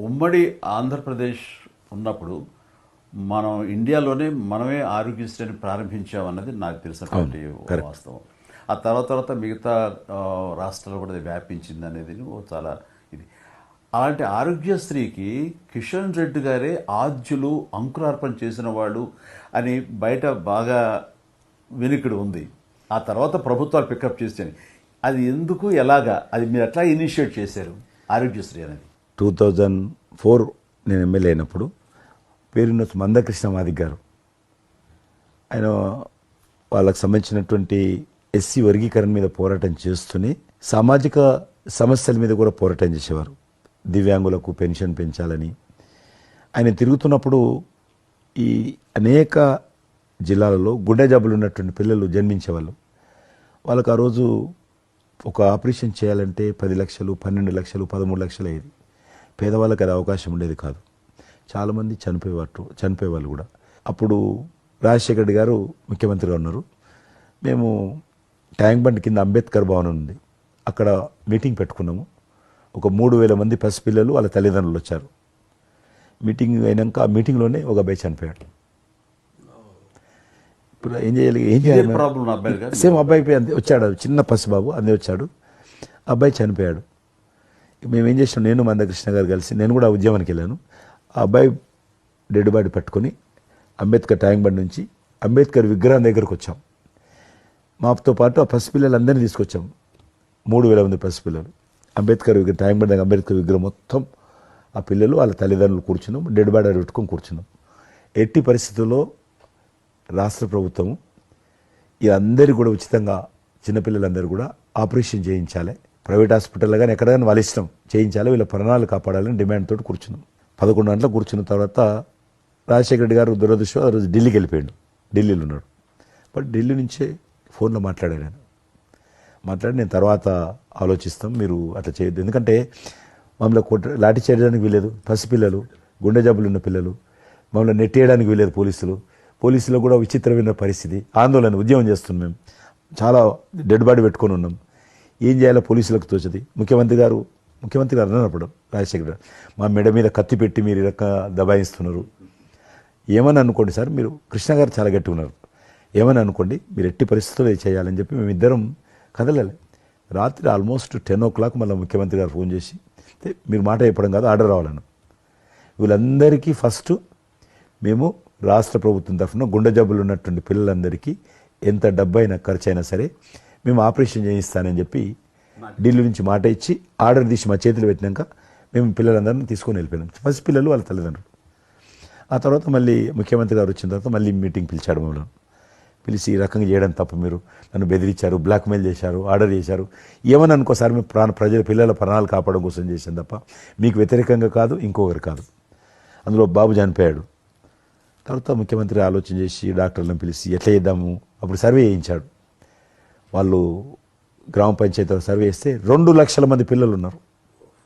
ఉమ్మడి ఆంధ్రప్రదేశ్ ఉన్నప్పుడు మనం ఇండియాలోనే మనమే ఆరోగ్యశ్రీని ప్రారంభించామన్నది నాకు తెలిసినటువంటి వాస్తవం. ఆ తర్వాత మిగతా రాష్ట్రాలు కూడా అది వ్యాపించింది అనేది చాలా ఇది. అలాంటి ఆరోగ్యశ్రీకి కిషన్ రెడ్డి గారే ఆద్యులు, అంకురార్పణ చేసిన వాళ్ళు అని బయట బాగా వెనుకడు ఉంది. ఆ తర్వాత ప్రభుత్వాలు పికప్ చేస్తాయి. అది ఎందుకు, ఎలాగా, అది మీరు ఎట్లా ఇనిషియేట్ చేశారు ఆరోగ్యశ్రీ అనేది? 2004 నేను ఎమ్మెల్యే అయినప్పుడు పేరున్న మందకృష్ణ మాదిక్ గారు, ఆయన వాళ్ళకు సంబంధించినటువంటి ఎస్సీ వర్గీకరణ మీద పోరాటం చేస్తూనే సామాజిక సమస్యల మీద కూడా పోరాటం చేసేవారు. దివ్యాంగులకు పెన్షన్ పెంచాలని ఆయన తిరుగుతున్నప్పుడు ఈ అనేక జిల్లాలలో గుండె జబ్బులు ఉన్నటువంటి పిల్లలు జన్మించేవాళ్ళు. వాళ్ళకు ఆ రోజు ఒక ఆపరేషన్ చేయాలంటే 10 లక్షలు, 12 లక్షలు, 13 లక్షలు అయ్యేది. పేదవాళ్ళకి అది అవకాశం ఉండేది కాదు. చాలామంది చనిపోయేవాళ్ళు కూడా. అప్పుడు రాజశేఖర రెడ్డి గారు ముఖ్యమంత్రిగా ఉన్నారు. మేము ట్యాంక్ బండ్ కింద అంబేద్కర్ భవనం ఉంది, అక్కడ మీటింగ్ పెట్టుకున్నాము. ఒక 3000 మంది పసిపిల్లలు వాళ్ళ తల్లిదండ్రులు వచ్చారు. మీటింగ్ అయినాక ఆ మీటింగ్లోనే ఒక అబ్బాయి చనిపోయాడు. ఇప్పుడు ఏం చేయాలి? సేమ్ అబ్బాయి వచ్చాడు, చిన్న పసిబాబు అందే వచ్చాడు. అబ్బాయి చనిపోయాడు. మేము ఏం చేసాం, నేను మందకృష్ణ గారు కలిసి, నేను కూడా ఉద్యమానికి వెళ్ళాను. ఆ అబ్బాయి డెడ్ బాడీ పట్టుకొని అంబేద్కర్ ట్యాంక్ బండ్ నుంచి అంబేద్కర్ విగ్రహం దగ్గరకు వచ్చాం. మాతో పాటు ఆ పసిపిల్లలందరినీ తీసుకొచ్చాం. 3000 మంది పసిపిల్లలు. అంబేద్కర్ ట్యాంక్ బండ్ దగ్గర అంబేద్కర్ విగ్రహం మొత్తం ఆ పిల్లలు వాళ్ళ తల్లిదండ్రులు కూర్చున్నాం. డెడ్ బాడీ పెట్టుకొని కూర్చున్నాం. ఎట్టి పరిస్థితుల్లో రాష్ట్ర ప్రభుత్వం అందరికీ కూడా ఉచితంగా చిన్నపిల్లలందరూ కూడా ఆపరేషన్ చేయించాలి, ప్రైవేట్ హాస్పిటల్లో కానీ ఎక్కడైనా వాళ్ళ ఇష్టం చేయించాలి, వీళ్ళ ప్రాణాలు కాపాడాలని డిమాండ్ తోటి కూర్చున్నాం. 11 గంటలకు కూర్చున్న తర్వాత రాజశేఖర రెడ్డి గారు దురదృష్టం ఆ రోజు ఢిల్లీకి వెళ్ళిపోయాడు. ఢిల్లీలో ఉన్నాడు. బట్ ఢిల్లీ నుంచే ఫోన్లో మాట్లాడాను. మాట్లాడి నేను తర్వాత ఆలోచిస్తాం, మీరు అట్లా చేయొద్దు, ఎందుకంటే మమ్మల్ని లాఠీ చేయడానికి వీలేదు, పసిపిల్లలు, గుండె జబ్బులు ఉన్న పిల్లలు, మమ్మల్ని నెట్టేయడానికి వీలేదు పోలీసులు కూడా విచిత్రమైన పరిస్థితి, ఆందోళన, ఉద్యమం చేస్తున్నాం. మేము చాలా డెడ్ బాడీ పెట్టుకొని ఉన్నాం. ఏం చేయాలో పోలీసులకు తోచది. ముఖ్యమంత్రి గారు అన్నప్పుడు రాజశేఖర్ గారు మా మెడ మీద కత్తి పెట్టి మీరు ఈ రకంగా దబాయిస్తున్నారు, ఏమని అనుకోండి సార్, మీరు కృష్ణ గారు చాలా గట్టి ఉన్నారు, ఏమని అనుకోండి, మీరు ఎట్టి పరిస్థితుల్లో చేయాలని చెప్పి మేమిద్దరం కదలాలి. రాత్రి ఆల్మోస్ట్ 10 o'clock మళ్ళీ ముఖ్యమంత్రి గారు ఫోన్ చేసి, మీరు మాట చెప్పడం కాదు, ఆర్డర్ రావాలను. వీళ్ళందరికీ ఫస్ట్ మేము రాష్ట్ర ప్రభుత్వం తరఫున గుండె జబ్బులు ఉన్నటువంటి పిల్లలందరికీ ఎంత డబ్బు అయినా ఖర్చు అయినా సరే మేము ఆపరేషన్ చేయిస్తానని చెప్పి ఢిల్లీ నుంచి మాట ఇచ్చి ఆర్డర్ తీసి మా చేతులు పెట్టినాక మేము పిల్లలందరినీ తీసుకొని వెళ్ళిపోయినాం. ఫస్ట్ పిల్లలు వాళ్ళ తల్లిదండ్రులు. ఆ తర్వాత మళ్ళీ ముఖ్యమంత్రి గారు వచ్చిన తర్వాత మళ్ళీ మీటింగ్ పిలిచాడు. మమ్మల్ని పిలిచి ఈ రకంగా చేయడం తప్ప, మీరు నన్ను బెదిరించారు, బ్లాక్మెయిల్ చేశారు, ఆర్డర్ చేశారు, ఏమని అనుకోసారి మేము ప్రజల పిల్లల ప్రాణాలు కాపాడడం కోసం చేశాను తప్ప మీకు వ్యతిరేకంగా కాదు, ఇంకొకరు కాదు. అందులో బాబు చనిపోయాడు. తర్వాత ముఖ్యమంత్రి ఆలోచన చేసి డాక్టర్లను పిలిచి ఎట్లా చేద్దాము, అప్పుడు సర్వే చేయించాడు. వాళ్ళు గ్రామ పంచాయతీలో సర్వే చేస్తే 2 లక్షల మంది పిల్లలు ఉన్నారు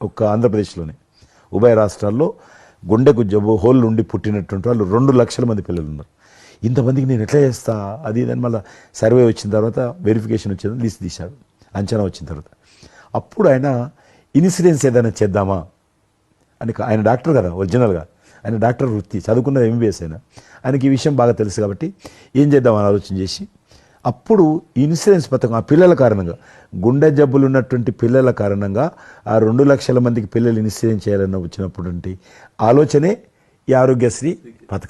ఒక్క ఆంధ్రప్రదేశ్లోనే. ఉభయ రాష్ట్రాల్లో గుండెకు జబ్బు హోల్ నుండి పుట్టినటువంటి వాళ్ళు 2 లక్షల మంది పిల్లలు ఉన్నారు. ఇంతమందికి నేను ఎట్లా చేస్తా అది ఇదని మళ్ళీ సర్వే వచ్చిన తర్వాత వెరిఫికేషన్ వచ్చిన లిస్ట్ తీశాడు, అంచనా వచ్చిన తర్వాత. అప్పుడు ఆయన ఇన్సూరెన్స్ ఏదైనా చేద్దామా అని, ఆయన డాక్టర్ కదా ఒరిజినల్గా, ఆయన డాక్టర్ వృత్తి, చదువుకున్నది MBBS. ఆయనకి ఈ విషయం బాగా తెలుసు కాబట్టి ఏం చేద్దామని ఆలోచన చేసి అప్పుడు ఇన్సూరెన్స్ పథకం ఆ పిల్లల కారణంగా, గుండె జబ్బులు ఉన్నటువంటి పిల్లల కారణంగా ఆ 2 లక్షల మందికి పిల్లలు ఇన్సూరెన్స్ చేయాలన్న వచ్చినటువంటి ఆలోచనే ఈ ఆరోగ్యశ్రీ పథకం.